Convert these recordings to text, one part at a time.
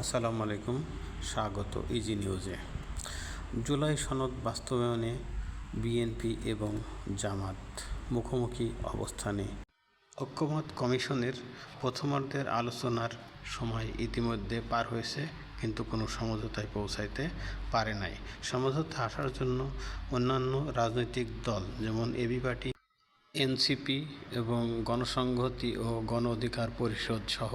আসসালামু আলাইকুম, স্বাগত ইজি নিউজে। জুলাই সনদ বাস্তবায়নে বিএনপি এবং জামাত মুখোমুখি অবস্থানে। ঐক্যমত্য কমিশনের প্রথমার্ধের আলোচনার সময় ইতিমধ্যে পার হয়েছে, কিন্তু কোনো সমঝোতায় পৌঁছাইতে পারে নাই। সমঝোতা আসার জন্য অন্যান্য রাজনৈতিক দল যেমন এবি পার্টি, এনসিপি এবং গণসংহতি ও গণ অধিকার পরিষদ সহ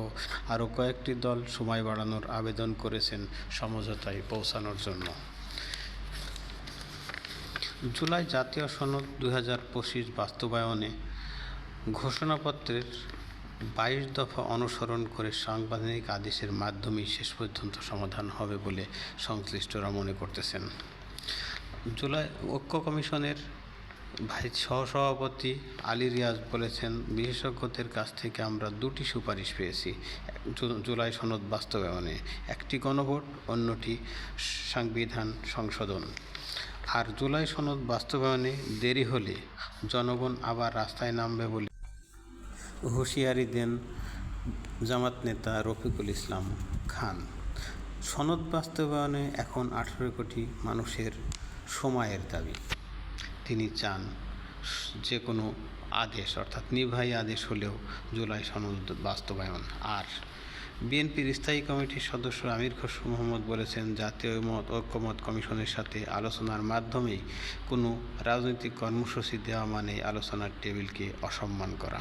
আরও কয়েকটি দল সময় বাড়ানোর আবেদন করেছেন সমঝোতায় পৌঁছানোর জন্য। জুলাই জাতীয় সনদ 2025 বাস্তবায়নে ঘোষণাপত্রের 22 দফা অনুসরণ করে সাংবিধানিক আদেশের মাধ্যমেই শেষ পর্যন্ত সমাধান হবে বলে সংশ্লিষ্টরা মনে করতেছেন। জুলাই ঐক্য কমিশনের সহসভাপতি আলী রিয়াজ বলেছেন, বিশেষজ্ঞদের কাছ থেকে আমরা দুটি সুপারিশ পেয়েছি জুলাই সনদ বাস্তবায়নে, একটি গণভোট, অন্যটি সংবিধান সংশোধন। আর জুলাই সনদ বাস্তবায়নে দেরি হলে জনগণ আবার রাস্তায় নামবে বলে হুঁশিয়ারি দেন জামাত নেতা রফিকুল ইসলাম খান। সনদ বাস্তবায়নে এখন 18 কোটি মানুষের সময়ের দাবি। তিনি চান যে কোনো আদেশ, অর্থাৎ নির্বাহী আদেশ হলেও জুলাই সনদ বাস্তবায়ন। আর বিএনপির স্থায়ী কমিটির সদস্য আমির খসরু মোহাম্মদ বলেছেন, জাতীয় ঐক্যমত্য কমিশনের সাথে আলোচনার মাধ্যমেই কোনো রাজনৈতিক কর্মসূচি দেওয়া মানে আলোচনার টেবিলকে অসম্মান করা।